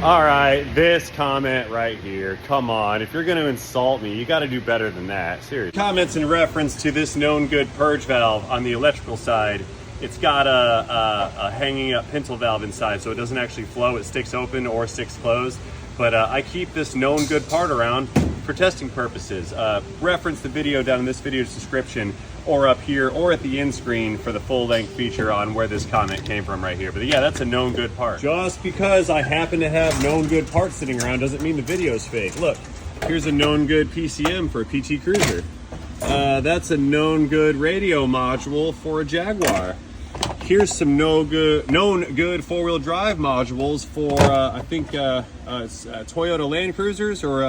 All right, this comment right here. Come on, if you're going to insult me, you got to do better than that. Seriously. Comments in reference to this known good purge valve on the electrical side. It's got a hanging up pintle valve inside, so it doesn't actually flow. It sticks open or sticks closed. But I keep this known good part around for testing purposes. Reference the video down in this video's description, or up here, or at the end screen for the full length feature on where this comment came from right here. But yeah, that's a known good part. Just because I happen to have known good parts sitting around doesn't mean the video's fake. Look, here's a known good PCM for a PT Cruiser. That's a known good radio module for a Jaguar. Here's some known good four-wheel drive modules for I think it's Toyota Land Cruisers, or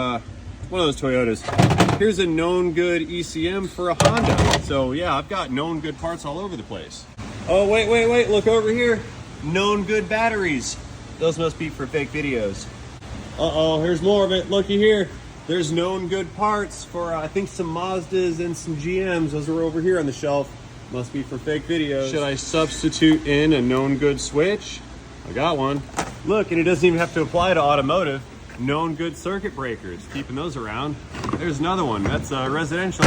one of those Toyotas. Here's a known good ECM for a Honda. So yeah, I've got known good parts all over the place. Oh, wait, look over here. Known good batteries. Those must be for fake videos. Uh-oh, here's more of it. Looky here. There's known good parts for I think some Mazdas and some GMs. Those are over here on the shelf. Must be for fake videos. Should I substitute in a known good switch? I got one. Look, and it doesn't even have to apply to automotive. Known good circuit breakers, keeping those around. There's another one. That's residential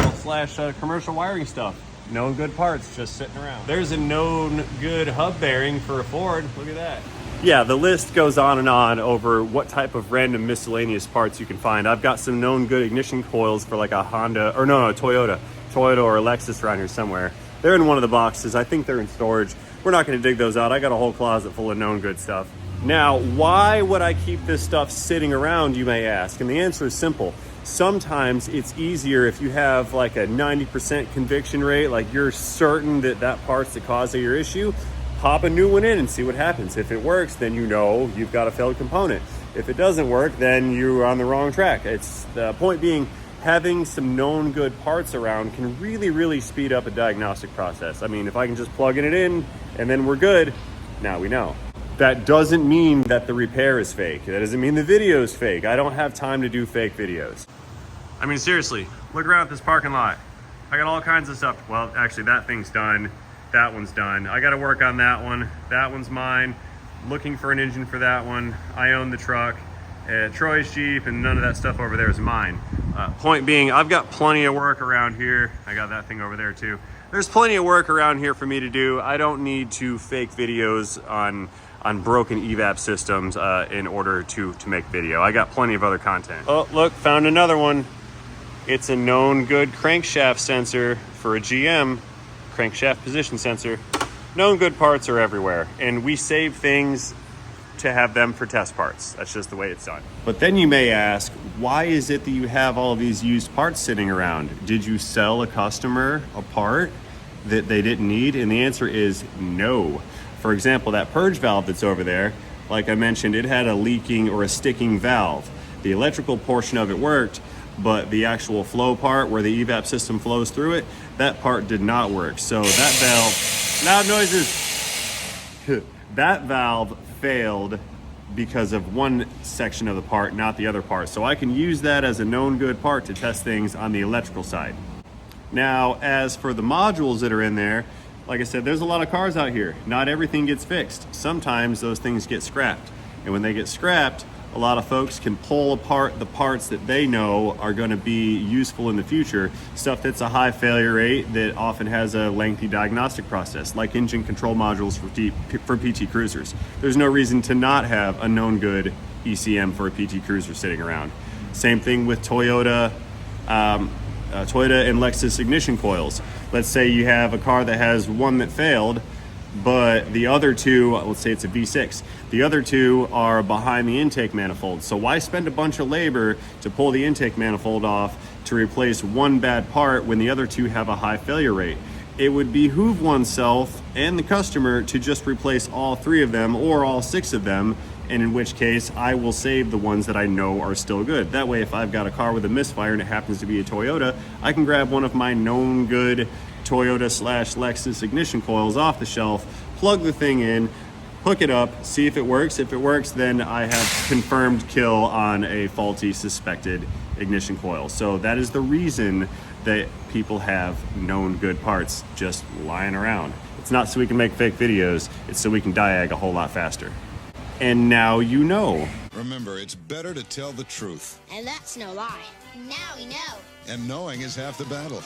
/ commercial wiring stuff. Known good parts just sitting around. There's a known good hub bearing for a Ford. Look at that. Yeah, the list goes on and on over what type of random miscellaneous parts you can find. I've got some known good ignition coils for like a Honda, or no, Toyota or a Lexus around here somewhere. They're in one of the boxes. I think they're in storage. We're not going to dig those out. I got a whole closet full of known good stuff. Now, why would I keep this stuff sitting around, you may ask? And the answer is simple. Sometimes it's easier if you have like a 90% conviction rate, like you're certain that that part's the cause of your issue, pop a new one in and see what happens. If it works, then you know you've got a failed component. If it doesn't work, then you're on the wrong track. It's the point being, having some known good parts around can really speed up a diagnostic process. I mean, if I can just plug it in and then we're good, now we know. That doesn't mean that the repair is fake. That doesn't mean the video is fake. I don't have time to do fake videos. I mean, seriously, look around at this parking lot. I got all kinds of stuff. Well, actually, that thing's done. That one's done. I got to work on that one. That one's mine. Looking for an engine for that one. I own the truck. Troy's Jeep, and none of that stuff over there is mine. Point being, I've got plenty of work around here. I got that thing over there too. There's plenty of work around here for me to do. I don't need to fake videos on broken evap systems in order to make video. I got plenty of other content. Oh, look, found another one. It's a known good crankshaft sensor for a GM, crankshaft position sensor. Known good parts are everywhere, and we save things to have them for test parts. That's just the way it's done. But then you may ask, why is it that you have all these used parts sitting around? Did you sell a customer a part that they didn't need? And the answer is no. For example, that purge valve that's over there, like I mentioned, it had a leaking or a sticking valve. The electrical portion of it worked, but the actual flow part where the evap system flows through it, that part did not work. So that valve, loud noises, that valve failed because of one section of the part, not the other part. So I can use that as a known good part to test things on the electrical side. Now, as for the modules that are in there, like I said, there's a lot of cars out here. Not everything gets fixed. Sometimes those things get scrapped. And when they get scrapped, a lot of folks can pull apart the parts that they know are going to be useful in the future. Stuff that's a high failure rate that often has a lengthy diagnostic process, like engine control modules for PT Cruisers. There's no reason to not have a known good ECM for a PT Cruiser sitting around. Same thing with Toyota and Lexus ignition coils. Let's say you have a car that has one that failed, but the other two, let's say it's a V6, the other two are behind the intake manifold. So why spend a bunch of labor to pull the intake manifold off to replace one bad part when the other two have a high failure rate? It would behoove oneself and the customer to just replace all three of them or all six of them, and in which case I will save the ones that I know are still good. That way, if I've got a car with a misfire and it happens to be a Toyota, I can grab one of my known good Toyota / Lexus ignition coils off the shelf, plug the thing in, hook it up, see if it works. If it works, then I have confirmed kill on a faulty suspected ignition coil. So that is the reason that people have known good parts just lying around. It's not so we can make fake videos, it's so we can diag a whole lot faster. And now you know. Remember, it's better to tell the truth. And that's no lie. Now we know. And knowing is half the battle.